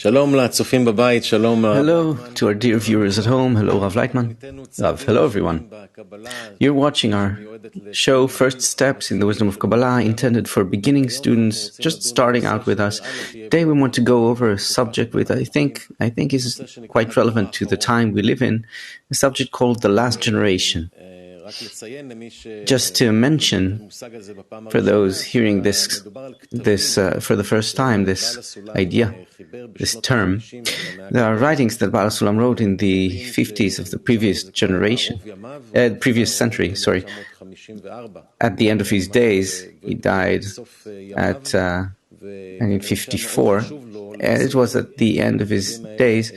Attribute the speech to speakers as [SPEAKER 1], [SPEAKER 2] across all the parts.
[SPEAKER 1] Hello to our dear viewers at home. Hello, Rav Leitman. Rav, hello, everyone. You're watching our show, First Steps in the Wisdom of Kabbalah, intended for beginning students just starting out with us. Today we want to go over a subject which I think is quite relevant to the time we live in, a subject called the last generation. Just to mention, for those hearing this for the first time, this idea, this term, there are writings that Baal HaSulam wrote in the 50s of the previous century. At the end of his days, he died at 1954. And it was at the end of his days,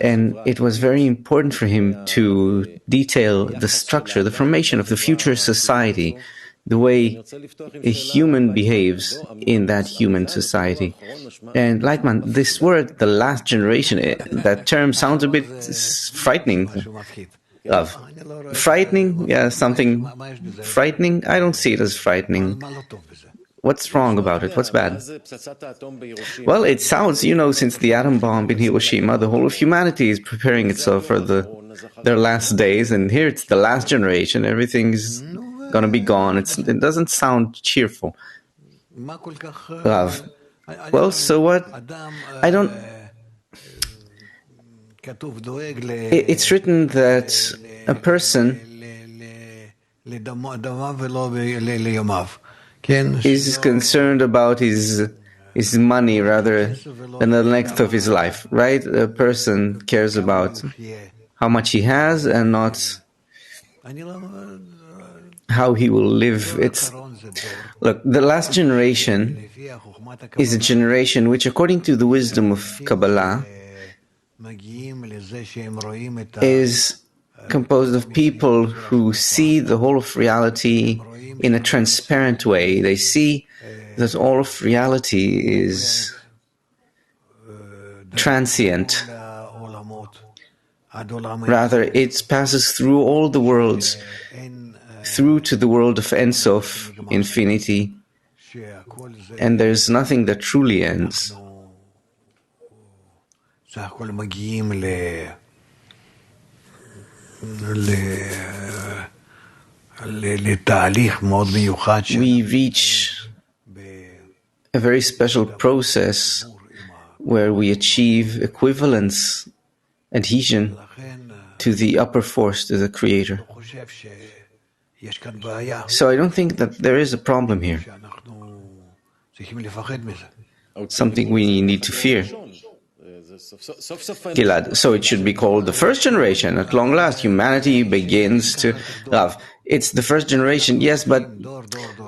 [SPEAKER 1] and it was very important for him to detail the structure, the formation of the future society, the way a human behaves in that human society. And Leitman, this word, the last generation, that term sounds a bit frightening. Frightening? Yeah, something frightening? I don't see it as frightening. What's wrong about it? What's bad? Well, it sounds, since the atom bomb in Hiroshima, the whole of humanity is preparing itself for their last days, and here it's the last generation. Everything's going to be gone. It doesn't sound cheerful. Rav. Well, so what? It's written that a person is concerned about his money rather than the length of his life, right? A person cares about how much he has and not how he will live. Look, the last generation is a generation which, according to the wisdom of Kabbalah, is composed of people who see the whole of reality in a transparent way. They see that all of reality is transient. Rather, it passes through all the worlds, through to the world of Ein Sof, infinity, and there's nothing that truly ends. We reach a very special process where we achieve equivalence, adhesion to the upper force, to the Creator. So I don't think that there is a problem here. Something we need to fear. Gilad, so it should be called the first generation. At long last, humanity begins to love. It's the first generation, yes, but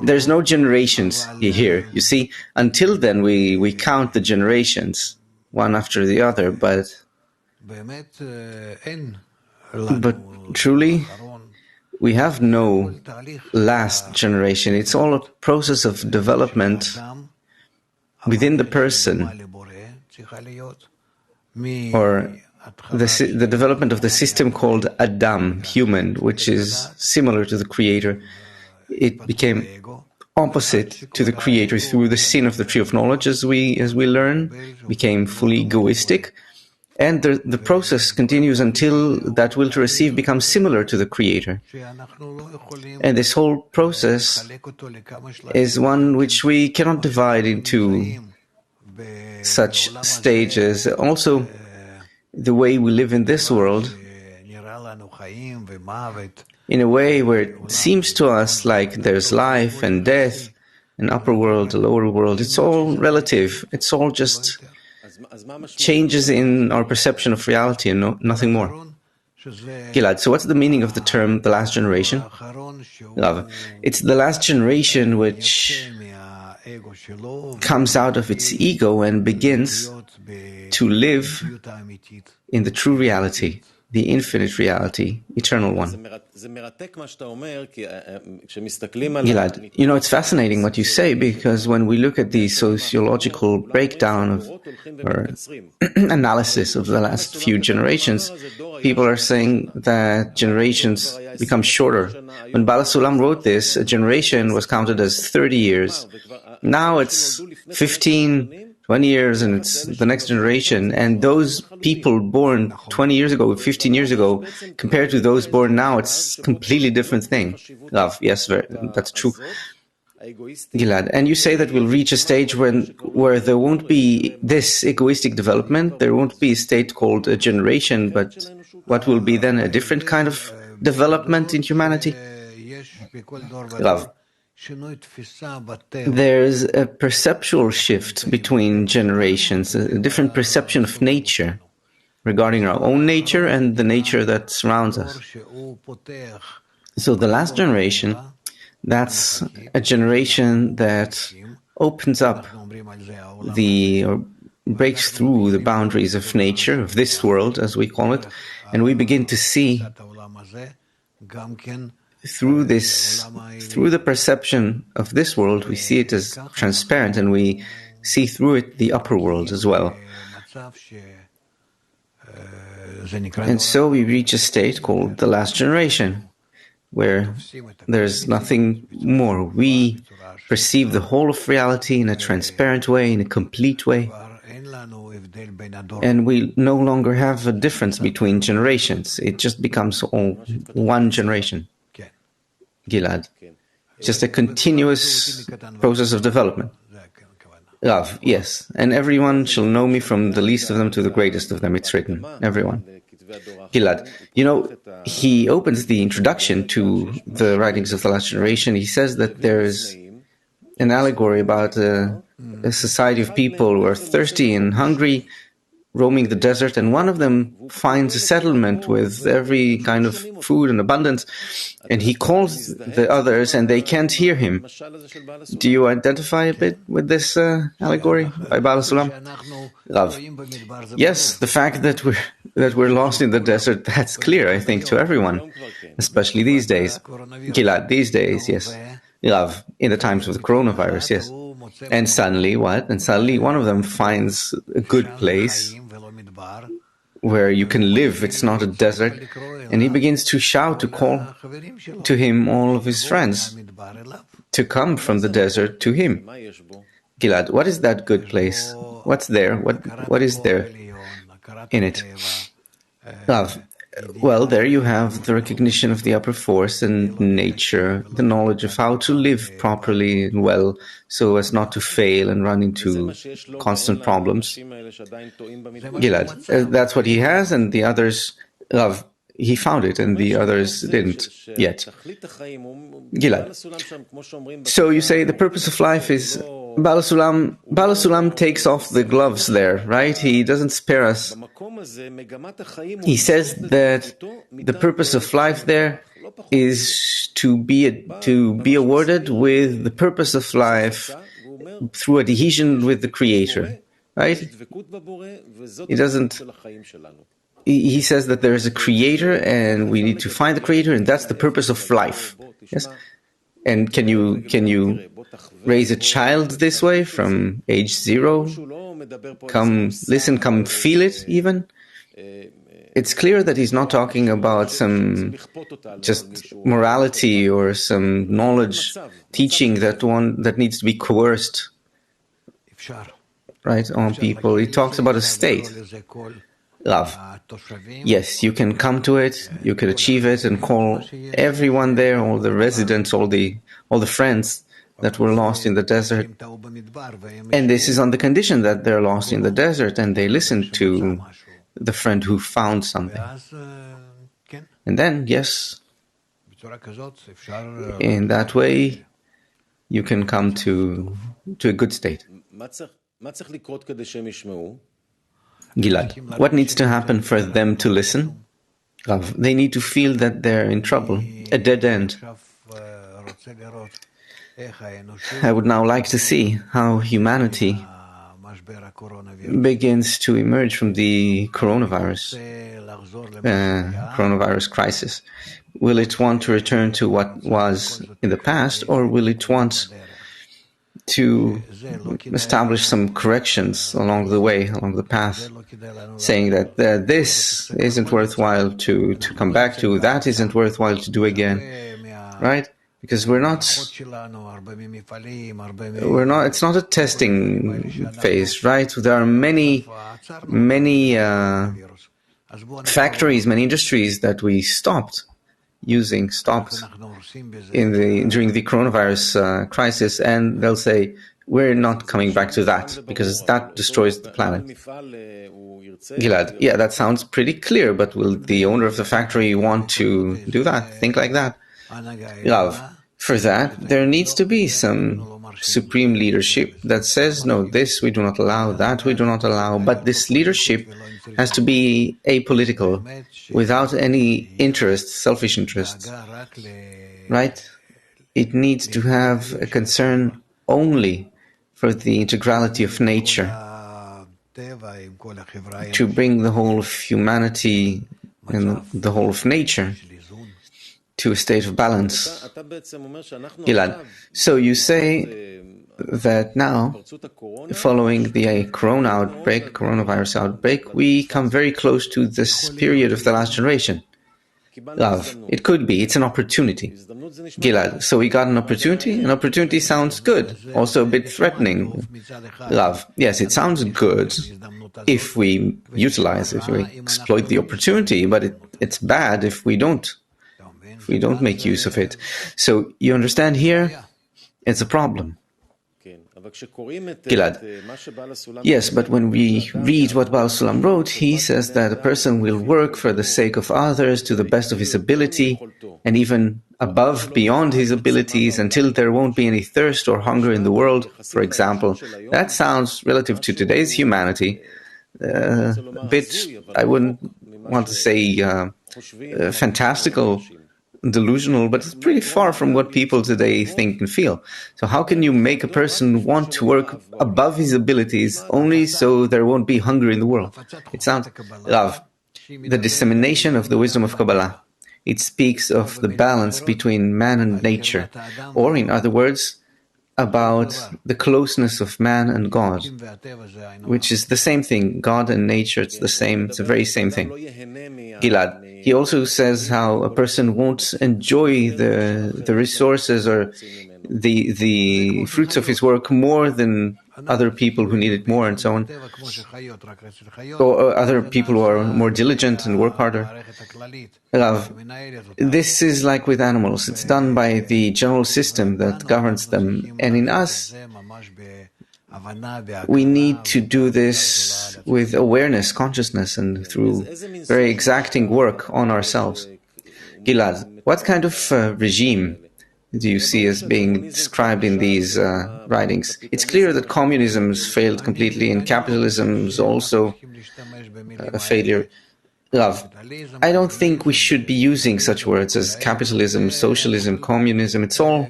[SPEAKER 1] there's no generations here. You see, until then we count the generations, one after the other, but truly, we have no last generation. It's all a process of development within the person, or the development of the system called Adam, human, which is similar to the Creator. It became opposite to the Creator through the sin of the tree of knowledge, as we learn, became fully egoistic, and the process continues until that will to receive becomes similar to the Creator. And this whole process is one which we cannot divide into such stages. Also, the way we live in this world, in a way where it seems to us like there's life and death, an upper world, a lower world, it's all relative. It's all just changes in our perception of reality and nothing more. Gilad, so what's the meaning of the term the last generation? It's the last generation which comes out of its ego and begins to live in the true reality, the infinite reality, eternal one. Gilad, it's fascinating what you say, because when we look at the sociological breakdown or analysis of the last few generations, people are saying that generations become shorter. When Baal HaSulam wrote this, a generation was counted as 30 years. Now it's 15 20 years and it's the next generation, and those people born 20 years ago, 15 years ago, compared to those born now, it's a completely different thing. Rav, yes, that's true. Gilad, and you say that we'll reach a stage where there won't be this egoistic development, there won't be a state called a generation, but what will be then a different kind of development in humanity? Rav, there's a perceptual shift between generations, a different perception of nature regarding our own nature and the nature that surrounds us. So the last generation, that's a generation that opens up or breaks through the boundaries of nature, of this world, as we call it, and we begin to see through the perception of this world, we see it as transparent, and we see through it the upper world as well. And so we reach a state called the last generation, where there's nothing more. We perceive the whole of reality in a transparent way, in a complete way. And we no longer have a difference between generations. It just becomes all one generation. Gilad, just a continuous process of development. Rav, yes, and everyone shall know me from the least of them to the greatest of them, it's written. Everyone. Gilad, he opens the introduction to the writings of the last generation. He says that there's an allegory about a society of people who are thirsty and hungry, roaming the desert, and one of them finds a settlement with every kind of food in abundance, and he calls the others and they can't hear him. Do you identify a bit with this allegory by Baal HaSulam? Rav, yes, the fact that we're lost in the desert, that's clear, I think, to everyone, especially these days. Gilad, these days, yes. Rav, in the times of the coronavirus, yes. And suddenly, what? And suddenly one of them finds a good place where you can live, it's not a desert, and he begins to shout, to call to him all of his friends to come from the desert to him. Gilad, what is that good place? What's there? What is there in it? Rav, well, there you have the recognition of the upper force and nature, the knowledge of how to live properly and well so as not to fail and run into constant problems. Gilad, that's what he has, and the others, Rav, he found it and the others didn't yet. Gilad, so you say the purpose of life is Baal HaSulam takes off the gloves there, right? He doesn't spare us. He says that the purpose of life there is to be awarded with the purpose of life through adhesion with the Creator, right? He says that there is a Creator and we need to find the Creator, and that's the purpose of life. Yes? And can you raise a child this way from age 0? Come listen, come feel it even? It's clear that he's not talking about some just morality or some knowledge teaching that needs to be coerced, right, on people. He talks about a state. Love. Yes, you can come to it, you can achieve it, and call everyone there, all the residents, all the friends that were lost in the desert. And this is on the condition that they're lost in the desert and they listen to the friend who found something. And then, yes, in that way, you can come to a good state. Gilad, what needs to happen for them to listen? Rav, they need to feel that they're in trouble, a dead end. I would now like to see how humanity begins to emerge from the coronavirus crisis. Will it want to return to what was in the past, or will it want to establish some corrections along the way, along the path, saying that this isn't worthwhile to come back to, that isn't worthwhile to do again, right? Because it's not a testing phase, right? There are many factories, many industries that we stopped during the coronavirus crisis, and they'll say, we're not coming back to that because that destroys the planet. Gilad, yeah, that sounds pretty clear, but will the owner of the factory want to do that, think like that? Rav, for that, there needs to be some supreme leadership that says, no, this we do not allow, that we do not allow, but this leadership has to be apolitical, without any interest, selfish interests, right? It needs to have a concern only for the integrality of nature, to bring the whole of humanity and the whole of nature to a state of balance. Gilad, so you say that now, following the coronavirus outbreak, we come very close to this period of the last generation. Rav, it could be, it's an opportunity. Gilad, so we got an opportunity? An opportunity sounds good, also a bit threatening. Rav, yes, it sounds good if we utilize, if we exploit the opportunity, but it's bad if we don't make use of it. So you understand here, it's a problem. Gilad, yes, but when we read what Baal HaSulam wrote, he says that a person will work for the sake of others to the best of his ability, and even above, beyond his abilities, until there won't be any thirst or hunger in the world, for example. That sounds, relative to today's humanity, a bit, I wouldn't want to say fantastical, delusional, but it's pretty far from what people today think and feel. So how can you make a person want to work above his abilities only so there won't be hunger in the world? It sounds, Rav, the dissemination of the wisdom of Kabbalah. It speaks of the balance between man and nature, or in other words, about the closeness of man and God, which is the same thing. God and nature, it's the very same thing. Gilad, he also says how a person won't enjoy the resources or the fruits of his work more than other people who need it more, and so on, or other people who are more diligent and work harder. Rav, this is like with animals. It's done by the general system that governs them, and in us, we need to do this with awareness, consciousness, and through very exacting work on ourselves. Gilad, what kind of regime do you see as being described in these writings? It's clear that communism's failed completely, and capitalism's also a failure. Rav, I don't think we should be using such words as capitalism, socialism, communism. It's all...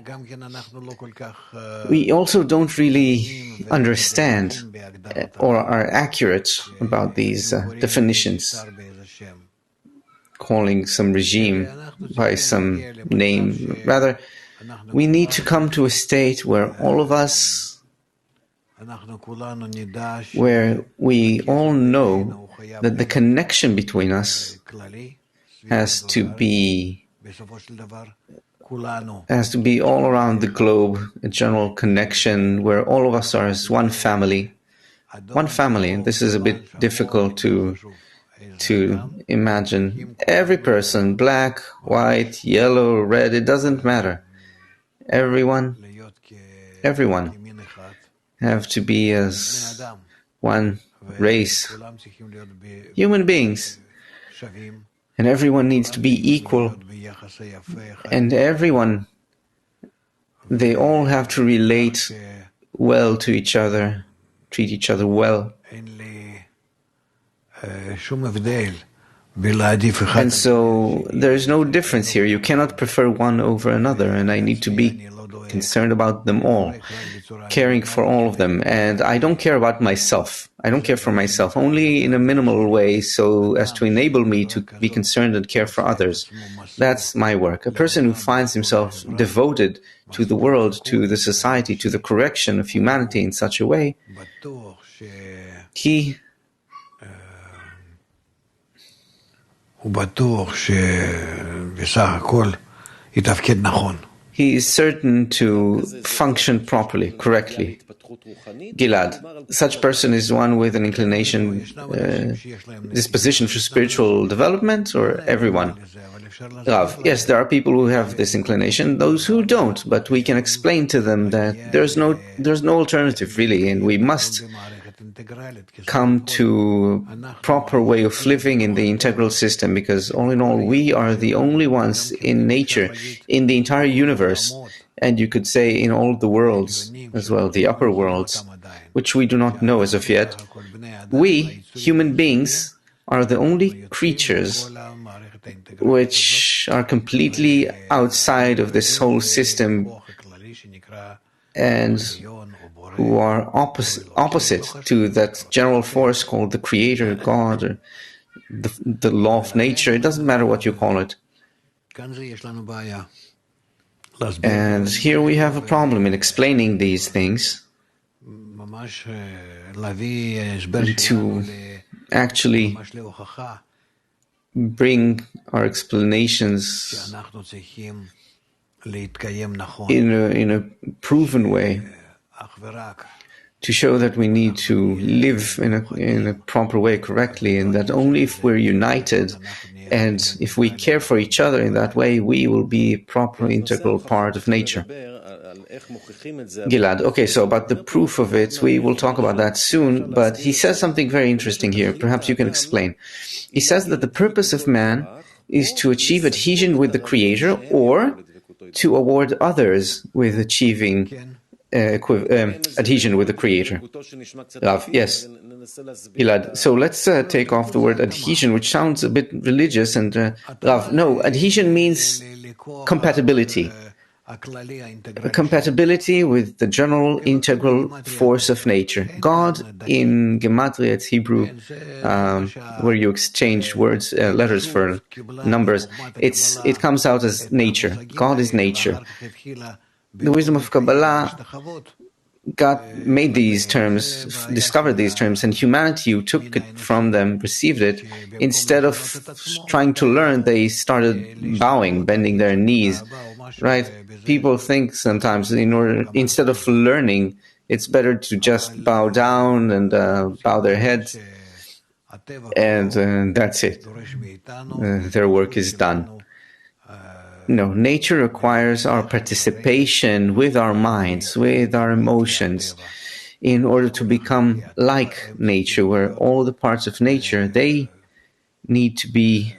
[SPEAKER 1] We also don't really understand or are accurate about these definitions, calling some regime by some name. Rather, we need to come to a state where all of us, where we all know that the connection between us has to be all around the globe, a general connection where all of us are as one family. One family, and this is a bit difficult to imagine. Every person, black, white, yellow, red, it doesn't matter. Everyone have to be as one race, human beings, and everyone needs to be equal, and everyone, they all have to relate well to each other, treat each other well. And so there is no difference here. You cannot prefer one over another, and I need to be concerned about them all, caring for all of them. And I don't care about myself. I don't care for myself, only in a minimal way, so as to enable me to be concerned and care for others. That's my work. A person who finds himself devoted to the world, to the society, to the correction of humanity in such a way, he he is certain to function properly, correctly. Gilad, such person is one with an inclination, disposition for spiritual development, or everyone? Rav, yes, there are people who have this inclination, those who don't, but we can explain to them that there's no alternative really, and we must come to a proper way of living in the integral system, because all in all, we are the only ones in nature, in the entire universe, and you could say in all the worlds as well, the upper worlds, which we do not know as of yet. We, human beings, are the only creatures which are completely outside of this whole system and who are opposite to that general force called the Creator, God, or the law of nature. It doesn't matter what you call it. And here we have a problem in explaining these things, and to actually bring our explanations in a proven way, to show that we need to live in a proper way, correctly, and that only if we're united and if we care for each other in that way, we will be a proper integral part of nature. Gilad, okay, so about the proof of it, we will talk about that soon, but he says something very interesting here. Perhaps you can explain. He says that the purpose of man is to achieve adhesion with the Creator, or to award others with achieving adhesion with the Creator. Rav, yes. Gilad, so let's take off the word adhesion, which sounds a bit religious, and Rav, no, adhesion means compatibility. Compatibility with the general integral force of nature. God, in Gematria, it's Hebrew, where you exchange words, letters for numbers. It comes out as nature. God is nature. The wisdom of Kabbalah made these terms, discovered these terms, and humanity who took it from them, received it. Instead of trying to learn, they started bowing, bending their knees. Right? People think sometimes instead of learning, it's better to just bow down and bow their heads, and that's it. Their work is done. No, nature requires our participation with our minds, with our emotions, in order to become like nature, where all the parts of nature, they need to be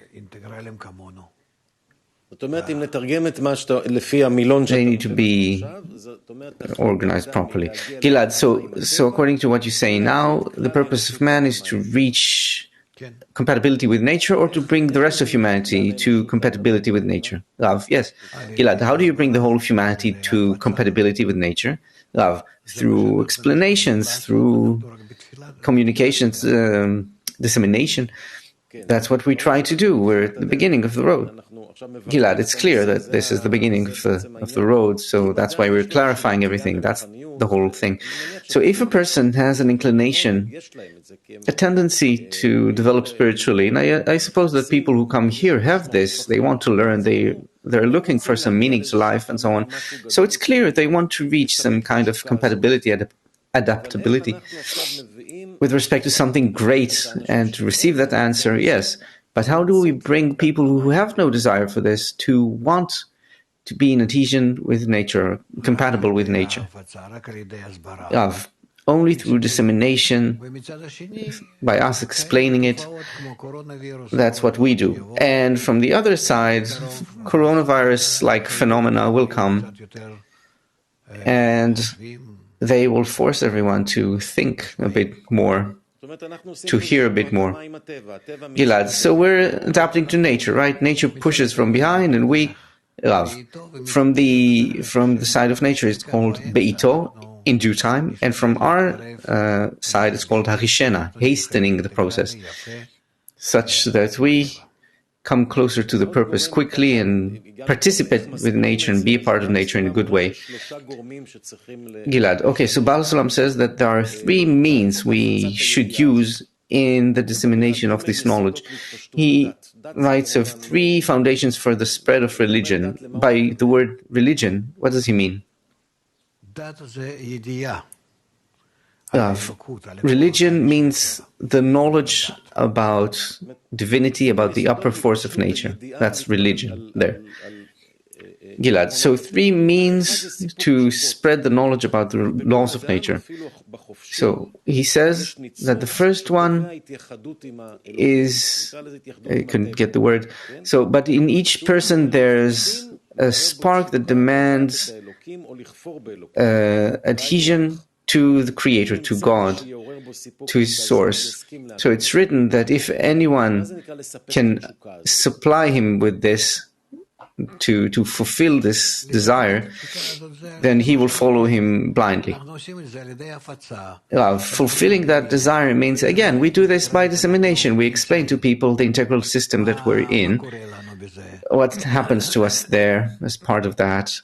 [SPEAKER 1] organized properly. Gilad, so according to what you say now, the purpose of man is to reach compatibility with nature, or to bring the rest of humanity to compatibility with nature? Rav, yes. Gilad, how do you bring the whole of humanity to compatibility with nature? Rav, through explanations, through communications, dissemination. That's what we try to do. We're at the beginning of the road. Gilad, it's clear that this is the beginning of the road, so that's why we're clarifying everything. That's the whole thing. So if a person has an inclination, a tendency to develop spiritually, and I suppose that people who come here have this, they want to learn, they're looking for some meaning to life and so on. So it's clear they want to reach some kind of compatibility, adaptability with respect to something great, and to receive that answer, yes. But how do we bring people who have no desire for this to want to be in adhesion with nature, compatible with nature? Only through dissemination, by us explaining it. That's what we do. And from the other side, coronavirus-like phenomena will come, and they will force everyone to think a bit more, to hear a bit more. Gilad, so we're adapting to nature, right? Nature pushes from behind, and we, Rav, from the side of nature, it's called be'ito, in due time, and from our side, it's called harishena, hastening the process, such that we come closer to the purpose quickly and participate with nature and be a part of nature in a good way. Gilad, okay, so Baal HaSulam says that there are three means we should use in the dissemination of this knowledge. He writes of 3 foundations for the spread of religion. By the word religion, what does he mean? Religion means the knowledge about divinity, about the upper force of nature. That's religion there. Gilad. So 3 means to spread the knowledge about the laws of nature. So he says that the first one is, I couldn't get the word, so, but in each person there's a spark that demands adhesion to the Creator, to God, to His source. So it's written that if anyone can supply him with this, to fulfill this desire, then he will follow him blindly. Fulfilling that desire means, again, we do this by dissemination. We explain to people the integral system that we're in, what happens to us there as part of that,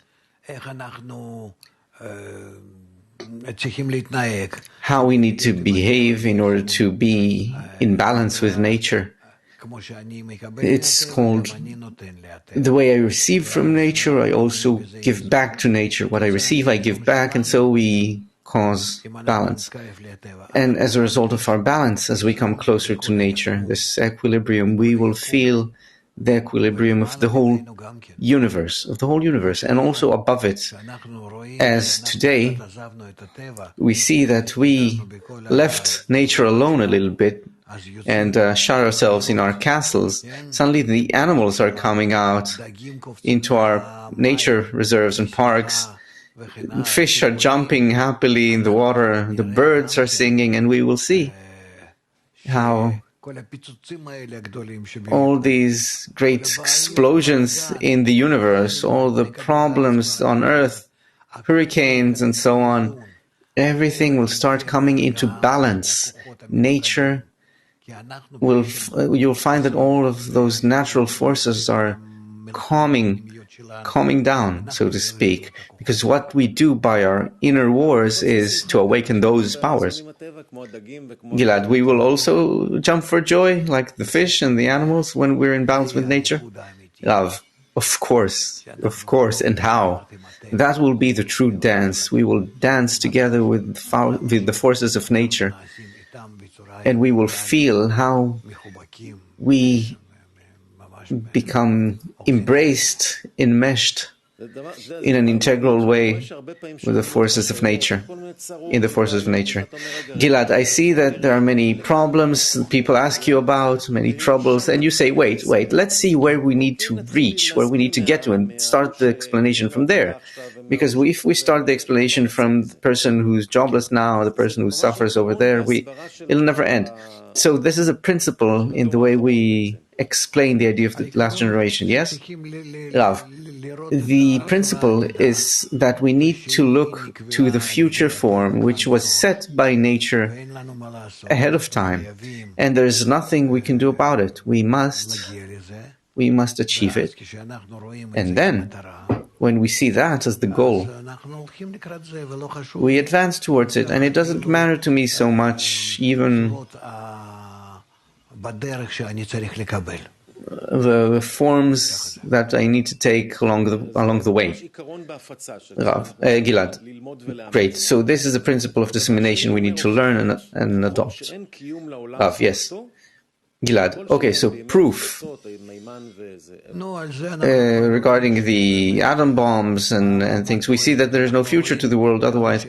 [SPEAKER 1] how we need to behave in order to be in balance with nature. It's called the way I receive from nature, I also give back to nature. What I receive, I give back, and so we cause balance. And as a result of our balance, as we come closer to nature, this equilibrium, we will feel the equilibrium of the whole universe, and also above it. As today, we see that we left nature alone a little bit, and shut ourselves in our castles. Suddenly the animals are coming out into our nature reserves and parks. Fish are jumping happily in the water. The birds are singing, and we will see how all these great explosions in the universe, all the problems on Earth, hurricanes and so on, everything will start coming into balance. Nature you'll find that all of those natural forces are calming down, so to speak, because what we do by our inner wars is to awaken those powers. Gilad, we will also jump for joy like the fish and the animals when we're in balance with nature? Love, of course, and how? That will be the true dance. We will dance together with the forces of nature. And we will feel how we become embraced, enmeshed in an integral way with the forces of nature, Gilad, I see that there are many problems people ask you about, many troubles, and you say, wait, let's see where we need to reach, where we need to get to, and start the explanation from there. Because if we start the explanation from the person who's jobless now, the person who suffers over there, it'll never end. So this is a principle in the way we explain the idea of the last generation, yes? Rav, the principle is that we need to look to the future form which was set by nature ahead of time, and there's nothing we can do about it. We must achieve it, and then when we see that as the goal, we advance towards it, and it doesn't matter to me so much even the forms that I need to take along the way. Gilad, great. So this is the principle of dissemination we need to learn and adopt. Rav, yes. Gilad, okay, so proof regarding the atom bombs and things. We see that there is no future to the world otherwise.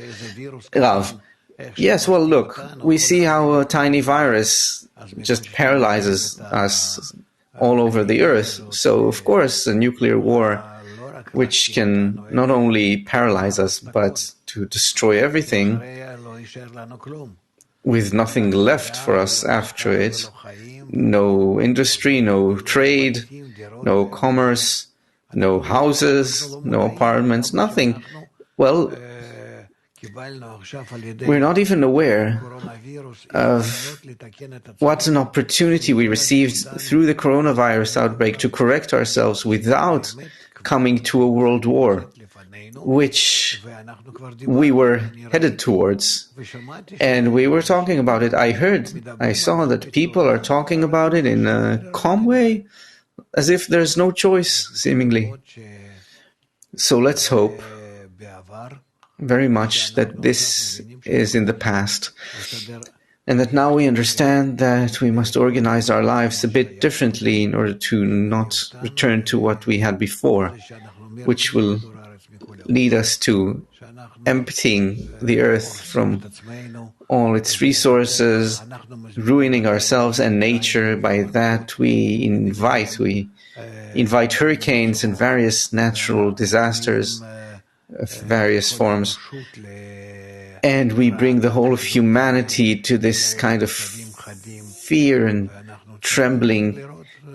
[SPEAKER 1] Rav, yes, well, look, we see how a tiny virus just paralyzes us all over the earth. So, of course, a nuclear war, which can not only paralyze us, but to destroy everything, with nothing left for us after it, no industry, no trade, no commerce, no houses, no apartments, nothing. Well, we're not even aware of what an opportunity we received through the coronavirus outbreak to correct ourselves without coming to a world war. which we were headed towards, and we were talking about it. I saw that people are talking about it in a calm way, as if there's no choice, seemingly. So let's hope very much that this is in the past, and that now we understand that we must organize our lives a bit differently in order to not return to what we had before, which will lead us to emptying the earth from all its resources, ruining ourselves and nature. By that we invite hurricanes and various natural disasters of various forms, and we bring the whole of humanity to this kind of fear and trembling,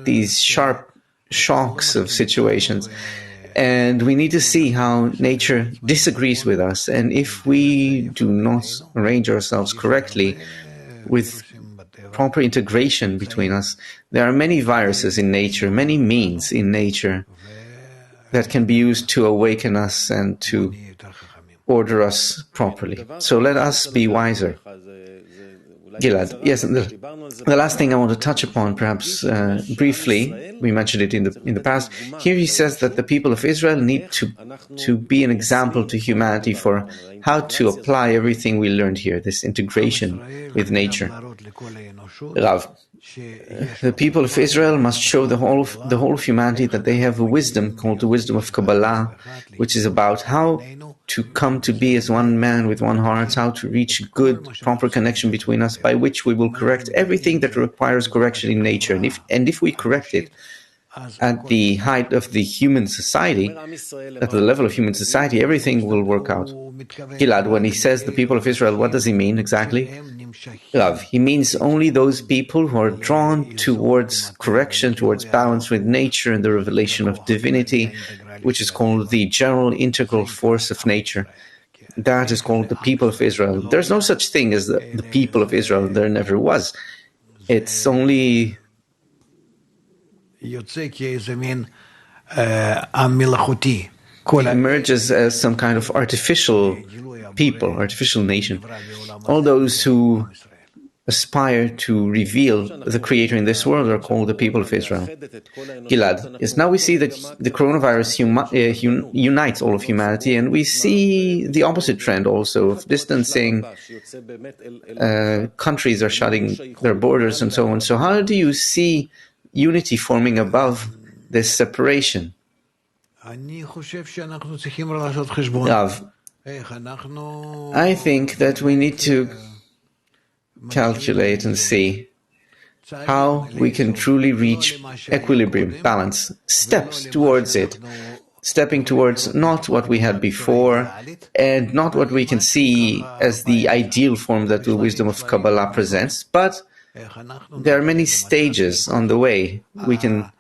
[SPEAKER 1] these sharp shocks of situations. And we need to see how nature disagrees with us. And if we do not arrange ourselves correctly with proper integration between us, there are many viruses in nature, many means in nature that can be used to awaken us and to order us properly. So let us be wiser. Gilad, yes, the last thing I want to touch upon, perhaps briefly, we mentioned it in the past. Here he says that the people of Israel need to be an example to humanity for how to apply everything we learned here, this integration with nature. Rav, the people of Israel must show the whole of humanity that they have a wisdom called the wisdom of Kabbalah, which is about how to come to be as one man with one heart, how to reach good, proper connection between us, by which we will correct everything that requires correction in nature. And if we correct it at the height of the human society, at the level of human society, everything will work out. Gilad, when he says the people of Israel, what does he mean exactly? Rav, he means only those people who are drawn towards correction, towards balance with nature and the revelation of divinity, which is called the general integral force of nature. That is called the people of Israel. There's no such thing as the people of Israel. There never was. It's only it emerges as some kind of artificial people, artificial nation. All those who aspire to reveal the Creator in this world are called the people of Israel. Gilad, yes, now we see that the coronavirus unites all of humanity, and we see the opposite trend also of distancing. Countries are shutting their borders and so on. So how do you see unity forming above this separation? Rav, I think that we need to calculate and see how we can truly reach equilibrium, balance, steps towards it, stepping towards not what we had before and not what we can see as the ideal form that the wisdom of Kabbalah presents, but there are many stages on the way. We can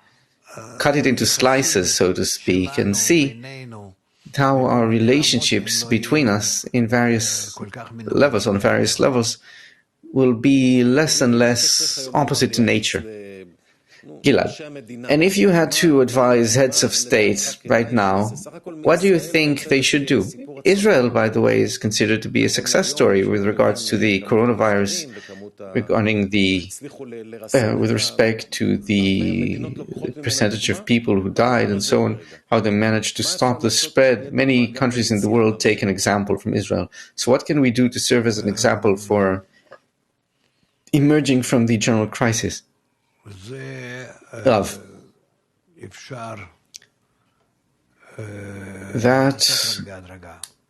[SPEAKER 1] cut it into slices, so to speak, and see how our relationships between us in various levels, on various levels, will be less and less opposite to nature. Gilad, and if you had to advise heads of state right now, what do you think they should do? Israel, by the way, is considered to be a success story with regards to the coronavirus, regarding with respect to the percentage of people who died and so on, how they managed to stop the spread. Many countries in the world take an example from Israel. So what can we do to serve as an example for emerging from the general crisis? Rav,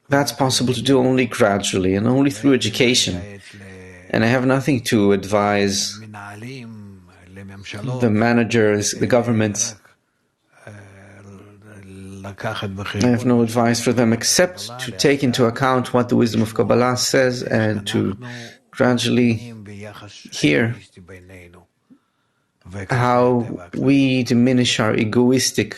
[SPEAKER 1] that's possible to do only gradually and only through education. And I have nothing to advise the managers, the governments. I have no advice for them except to take into account what the wisdom of Kabbalah says and to gradually hear how we diminish our egoistic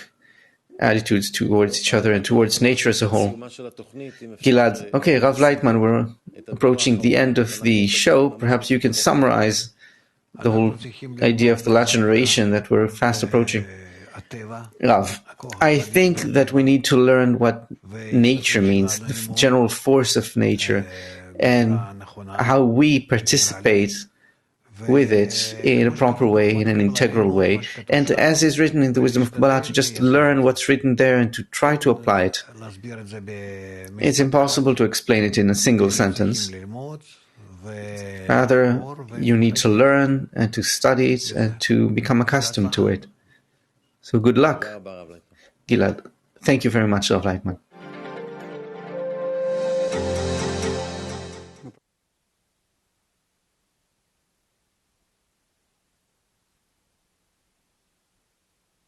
[SPEAKER 1] attitudes towards each other and towards nature as a whole. Gilad, okay, Rav Leitman, we're approaching the end of the show. Perhaps you can summarize the whole idea of the last generation that we're fast approaching. Rav, I think that we need to learn what nature means, the general force of nature, and how we participate with it in a proper way, in an integral way. And as is written in the Wisdom of Kabbalah, to just learn what's written there and to try to apply it. It's impossible to explain it in a single sentence. Rather, you need to learn and to study it and to become accustomed to it. So good luck, Gilad. Thank you very much, Rav Leitman.